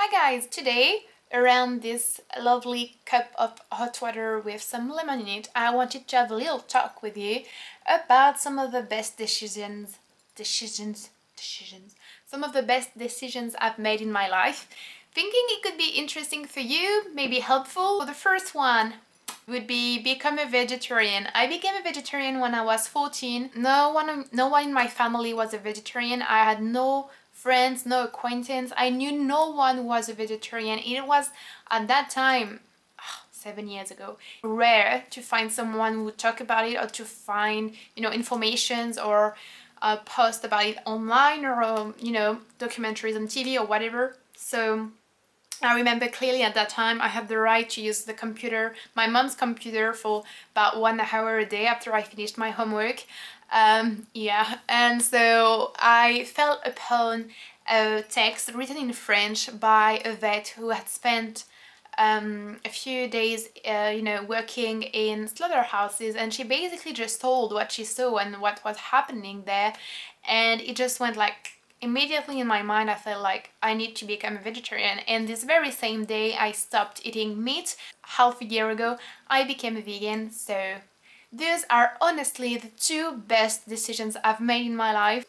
Hi guys, today around this lovely cup of hot water with some lemon in it, I wanted to have a little talk with you about some of the best decisions, some of the best decisions I've made in my life. Thinking it could be interesting for you, maybe helpful. So the first one would be become a vegetarian. I became a vegetarian when I was 14. No one in my family was a vegetarian. I had no friends, no acquaintance. I knew no one who was a vegetarian. It was at that time, 7 years ago, rare to find someone who would talk about it or to find, informations or post about it online or, documentaries on TV or whatever. So I remember clearly at that time I had the right to use the computer, my mom's computer, for about 1 hour a day after I finished my homework. And so I fell upon a text written in French by a vet who had spent a few days, working in slaughterhouses, and she basically just told what she saw and what was happening there, and it just went like immediately in my mind. I felt like I need to become a vegetarian, and this very same day I stopped eating meat. Half a year ago I became a vegan. So these are honestly the two best decisions I've made in my life.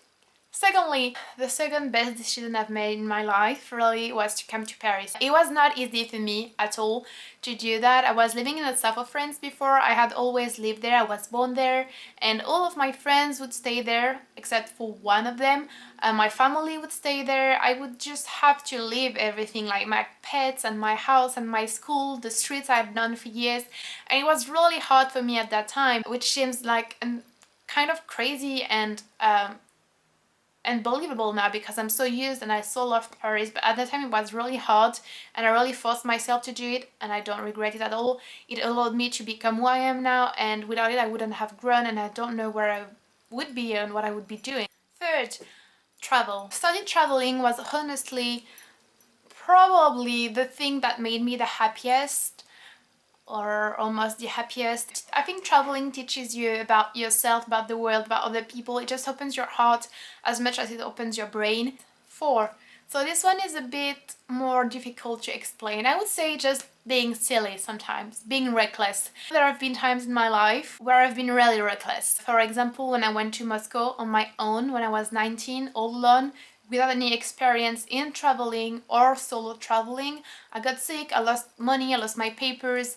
Secondly, the second best decision I've made in my life really was to come to Paris. It was not easy for me at all to do that. I was living in the south of France before. I had always lived there. I was born there, and all of my friends would stay there except for one of them. My family would stay there. I would just have to leave everything, like my pets and my house and my school, the streets I've known for years. And it was really hard for me at that time, which seems like kind of crazy and unbelievable now because I'm so used and I so love Paris. But at the time it was really hard, and I really forced myself to do it, and I don't regret it at all. It allowed me to become who I am now, and without it I wouldn't have grown, and I don't know where I would be and what I would be doing. Third, travel. Starting traveling was honestly probably the thing that made me the happiest, or almost the happiest. I think traveling teaches you about yourself, about the world, about other people. It just opens your heart as much as it opens your brain. 4. So this one is a bit more difficult to explain. I would say just being silly sometimes, being reckless. There have been times in my life where I've been really reckless. For example, when I went to Moscow on my own when I was 19, all alone, without any experience in traveling or solo traveling. I got sick, I lost money, I lost my papers.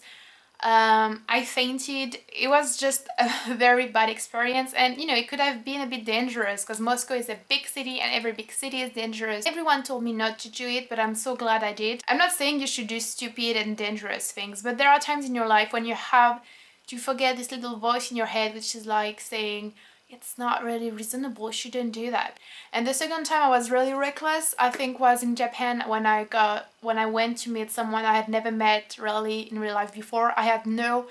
I fainted. It was just a very bad experience, and it could have been a bit dangerous because Moscow is a big city and every big city is dangerous. Everyone told me not to do it, but I'm so glad I did. I'm not saying you should do stupid and dangerous things, but there are times in your life when you have to forget this little voice in your head which is like saying, it's not really reasonable, you shouldn't do that. And the second time I was really reckless, I think, was in Japan when I went to meet someone I had never met really in real life before. I had no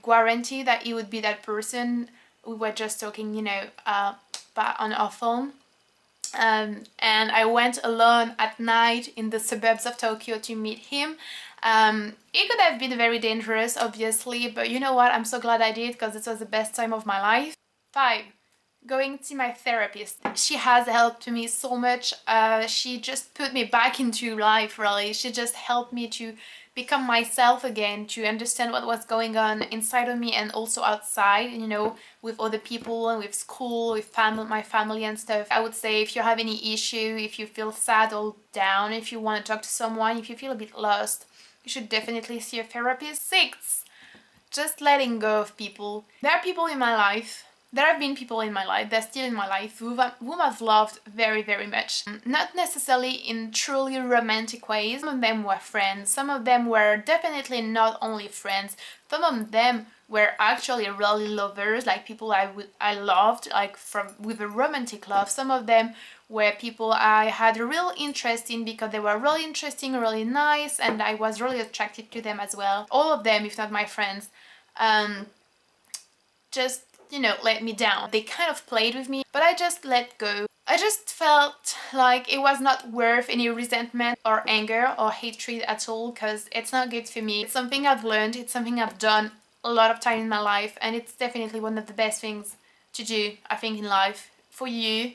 guarantee that he would be that person. We were just talking, but on our phone. And I went alone at night in the suburbs of Tokyo to meet him. It could have been very dangerous, obviously, but you know what? I'm so glad I did because it was the best time of my life. 5. Going to my therapist. She has helped me so much. She just put me back into life, really. She just helped me to become myself again, to understand what was going on inside of me and also outside, with other people and with school, with my family and stuff. I would say if you have any issue, if you feel sad or down, if you want to talk to someone, if you feel a bit lost, you should definitely see a therapist. 6. Just letting go of people. There are people in my life. There have been people in my life, they're still in my life, whom I've loved very, very much. Not necessarily in truly romantic ways. Some of them were friends, some of them were definitely not only friends, some of them were actually really lovers, like people I loved, like with a romantic love. Some of them were people I had a real interest in because they were really interesting, really nice, and I was really attracted to them as well. All of them, if not my friends, just let me down. They kind of played with me, but I just let go. I just felt like it was not worth any resentment or anger or hatred at all, because it's not good for me. It's something I've learned, it's something I've done a lot of time in my life, and it's definitely one of the best things to do, I think, in life. For you,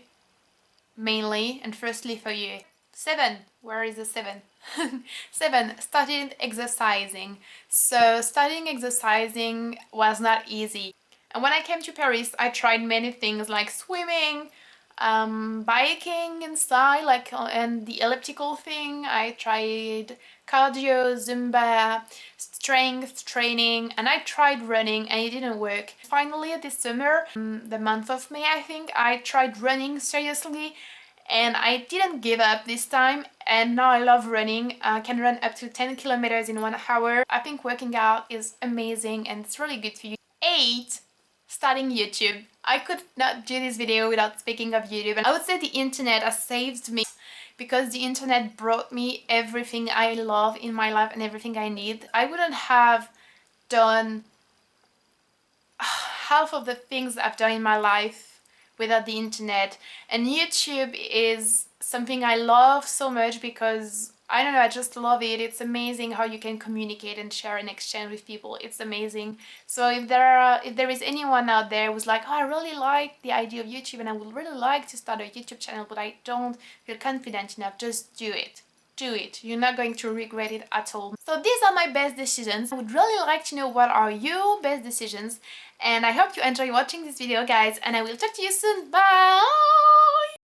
mainly, and firstly for you. 7. Where is the 7? 7. Started exercising. So starting exercising was not easy. And when I came to Paris, I tried many things like swimming, biking inside, like and the elliptical thing. I tried cardio, Zumba, strength training, and I tried running and it didn't work. Finally, this summer, the month of May, I think, I tried running seriously and I didn't give up this time, and now I love running. I can run up to 10 kilometers in 1 hour. I think working out is amazing and it's really good for you. 8. Starting YouTube. I could not do this video without speaking of YouTube, and I would say the internet has saved me because the internet brought me everything I love in my life and everything I need. I wouldn't have done half of the things I've done in my life without the internet, and YouTube is something I love so much because I don't know, I just love it. It's amazing how you can communicate and share and exchange with people. It's amazing. So if there is anyone out there who's like, oh, I really like the idea of YouTube and I would really like to start a YouTube channel, but I don't feel confident enough, just do it. Do it. You're not going to regret it at all. So these are my best decisions. I would really like to know what are your best decisions, and I hope you enjoy watching this video, guys, and I will talk to you soon. Bye!